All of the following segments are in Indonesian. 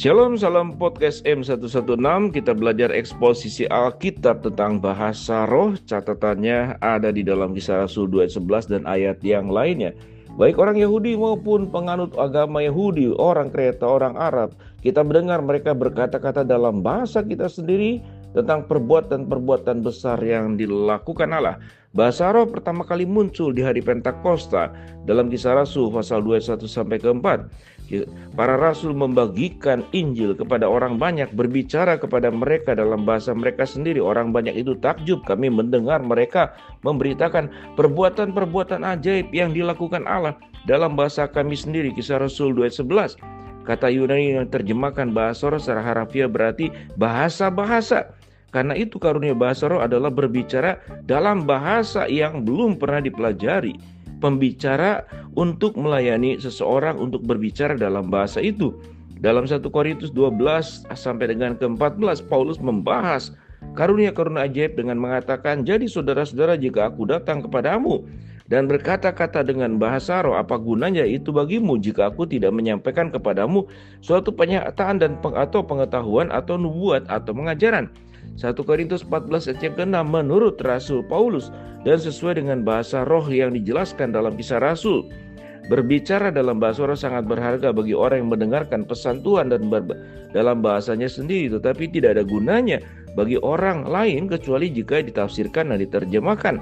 Shalom, salam podcast M116. Kita belajar eksposisi Alkitab tentang bahasa roh. Catatannya ada di dalam Kisah Rasul 2 ayat 11 dan ayat yang lainnya. Baik orang Yahudi maupun penganut agama Yahudi, orang Kreta, orang Arab, kita mendengar mereka berkata-kata dalam bahasa kita sendiri tentang perbuatan-perbuatan besar yang dilakukan Allah. Bahasa roh pertama kali muncul di hari Pentakosta dalam Kisah Rasul pasal 2 ayat 1 sampai ke 4. Para rasul membagikan Injil kepada orang banyak, berbicara kepada mereka dalam bahasa mereka sendiri. Orang banyak itu takjub, kami mendengar mereka memberitakan perbuatan-perbuatan ajaib yang dilakukan Allah dalam bahasa kami sendiri. Kisah Rasul 2 ayat 11. Kata Yunani yang terjemahkan bahasa roh secara harafiah berarti bahasa-bahasa. Karena itu karunia bahasa roh adalah berbicara dalam bahasa yang belum pernah dipelajari. Pembicara untuk melayani seseorang untuk berbicara dalam bahasa itu. Dalam 1 Korintus 12 sampai dengan ke-14, Paulus membahas karunia-karunia ajaib dengan mengatakan, jadi saudara-saudara, jika aku datang kepadamu dan berkata-kata dengan bahasa roh, apa gunanya itu bagimu jika aku tidak menyampaikan kepadamu suatu pernyataan dan atau pengetahuan atau nubuat atau pengajaran. 1 Korintus 14 ayat yang ke-6 menurut Rasul Paulus dan sesuai dengan bahasa roh yang dijelaskan dalam Kisah Rasul. Berbicara dalam bahasa roh sangat berharga bagi orang yang mendengarkan pesan Tuhan dan dalam bahasanya sendiri, tetapi tidak ada gunanya bagi orang lain kecuali jika ditafsirkan dan diterjemahkan.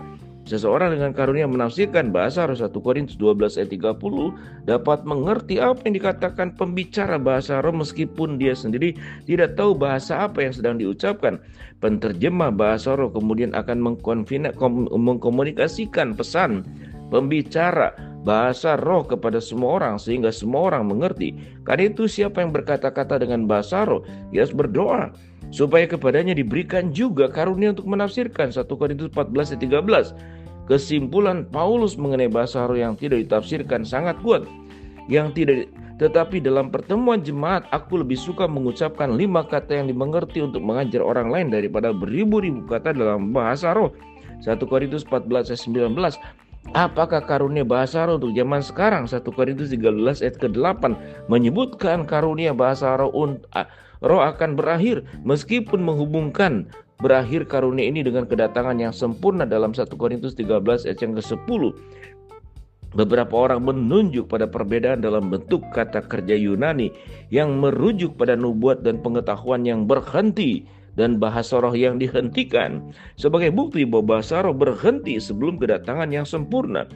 Seseorang dengan karunia menafsirkan bahasa roh 1 Korintus 12 ayat 30 dapat mengerti apa yang dikatakan pembicara bahasa roh meskipun dia sendiri tidak tahu bahasa apa yang sedang diucapkan. Penterjemah bahasa roh kemudian akan mengkomunikasikan pesan pembicara bahasa roh kepada semua orang sehingga semua orang mengerti. Karena itu siapa yang berkata-kata dengan bahasa roh, ia harus berdoa supaya kepadanya diberikan juga karunia untuk menafsirkan. 1 Korintus 14 ayat 13. Kesimpulan Paulus mengenai bahasa roh yang tidak ditafsirkan sangat kuat. Tetapi dalam pertemuan jemaat aku lebih suka mengucapkan 5 kata yang dimengerti untuk mengajar orang lain daripada beribu-ribu kata dalam bahasa roh. 1 Korintus 14 ayat 19. Apakah karunia bahasa roh untuk zaman sekarang? 1 Korintus 13 ayat ke-8 menyebutkan karunia bahasa roh akan berakhir, meskipun menghubungkan berakhir karunia ini dengan kedatangan yang sempurna dalam 1 Korintus 13 ayat yang ke-10. Beberapa orang menunjuk pada perbedaan dalam bentuk kata kerja Yunani yang merujuk pada nubuat dan pengetahuan yang berhenti dan bahasa roh yang dihentikan sebagai bukti bahwa bahasa roh berhenti sebelum kedatangan yang sempurna.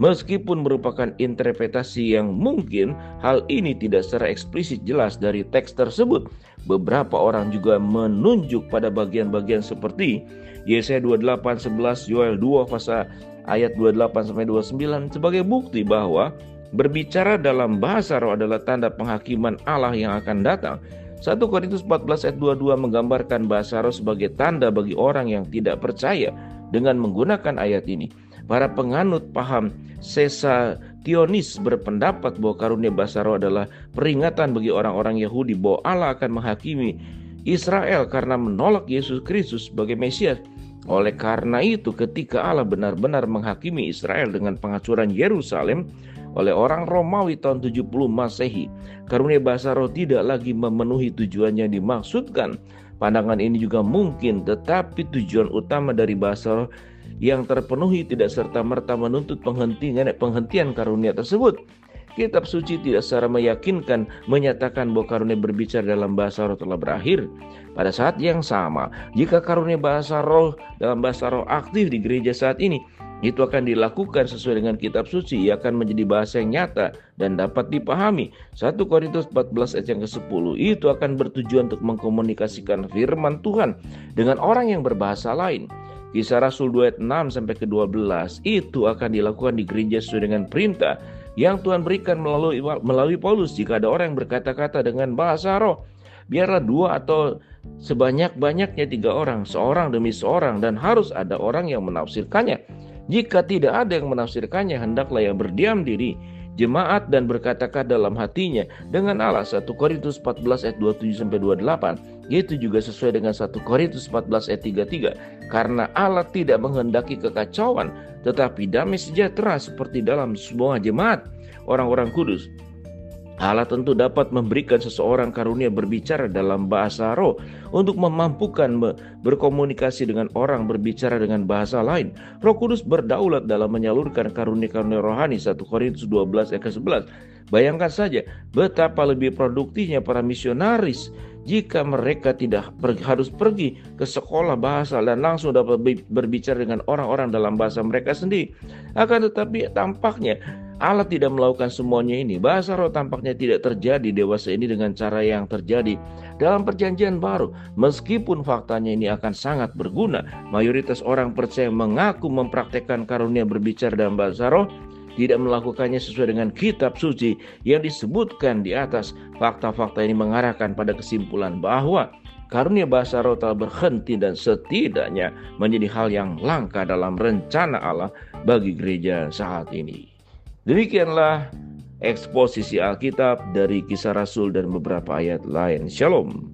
Meskipun merupakan interpretasi yang mungkin, hal ini tidak secara eksplisit jelas dari teks tersebut. Beberapa orang juga menunjuk pada bagian-bagian seperti Yesaya 28:11, Yoel 2 pasal ayat 28-29 sebagai bukti bahwa berbicara dalam bahasa roh adalah tanda penghakiman Allah yang akan datang. 1 Korintus 14 ayat 22 menggambarkan bahasa roh sebagai tanda bagi orang yang tidak percaya dengan menggunakan ayat ini. Para penganut paham sesationis berpendapat bahwa karunia bahasa roh adalah peringatan bagi orang-orang Yahudi bahwa Allah akan menghakimi Israel karena menolak Yesus Kristus sebagai Mesias. Oleh karena itu, ketika Allah benar-benar menghakimi Israel dengan penghancuran Yerusalem oleh orang Romawi tahun 70 Masehi, karunia bahasa roh tidak lagi memenuhi tujuan yang dimaksudkan. Pandangan ini juga mungkin, tetapi tujuan utama dari bahasa roh yang terpenuhi tidak serta-merta menuntut penghentian karunia tersebut. Kitab suci tidak secara meyakinkan menyatakan bahwa karunia berbicara dalam bahasa roh telah berakhir. Pada saat yang sama, jika karunia bahasa roh dalam bahasa roh aktif di gereja saat ini, itu akan dilakukan sesuai dengan kitab suci. Ia akan menjadi bahasa yang nyata dan dapat dipahami. 1 Korintus 14 ayat yang ke-10 itu akan bertujuan untuk mengkomunikasikan firman Tuhan dengan orang yang berbahasa lain. Kisah Rasul 2 ayat 6 sampai ke-12 itu akan dilakukan di gereja sesuai dengan perintah yang Tuhan berikan melalui Paulus. Jika ada orang yang berkata-kata dengan bahasa roh, biarlah 2 atau sebanyak-banyaknya 3 orang, seorang demi seorang, dan harus ada orang yang menafsirkannya. Jika tidak ada yang menafsirkannya, hendaklah ia berdiam diri jemaat dan berkata-kata dalam hatinya dengan Allah. 1 Korintus 14 ayat 27-28. Itu juga sesuai dengan 1 Korintus 14 ayat 33. Karena Allah tidak menghendaki kekacauan, tetapi damai sejahtera seperti dalam semua jemaat orang-orang kudus. Allah tentu dapat memberikan seseorang karunia berbicara dalam bahasa roh untuk memampukan berkomunikasi dengan orang berbicara dengan bahasa lain. Roh Kudus berdaulat dalam menyalurkan karunia-karunia rohani. 1 Korintus 12 ayat 11. Bayangkan saja betapa lebih produktifnya para misionaris jika mereka tidak harus pergi ke sekolah bahasa dan langsung dapat berbicara dengan orang-orang dalam bahasa mereka sendiri. Akan tetapi tampaknya Allah tidak melakukan semuanya ini. Bahasa roh tampaknya tidak terjadi dewasa ini dengan cara yang terjadi dalam perjanjian baru. Meskipun faktanya ini akan sangat berguna, mayoritas orang percaya mengaku mempraktekkan karunia berbicara dalam bahasa roh, tidak melakukannya sesuai dengan kitab suci yang disebutkan di atas. Fakta-fakta ini mengarahkan pada kesimpulan bahwa karunia bahasa roh telah berhenti dan setidaknya menjadi hal yang langka dalam rencana Allah bagi gereja saat ini. Demikianlah eksposisi Alkitab dari Kisah Rasul dan beberapa ayat lain. Shalom.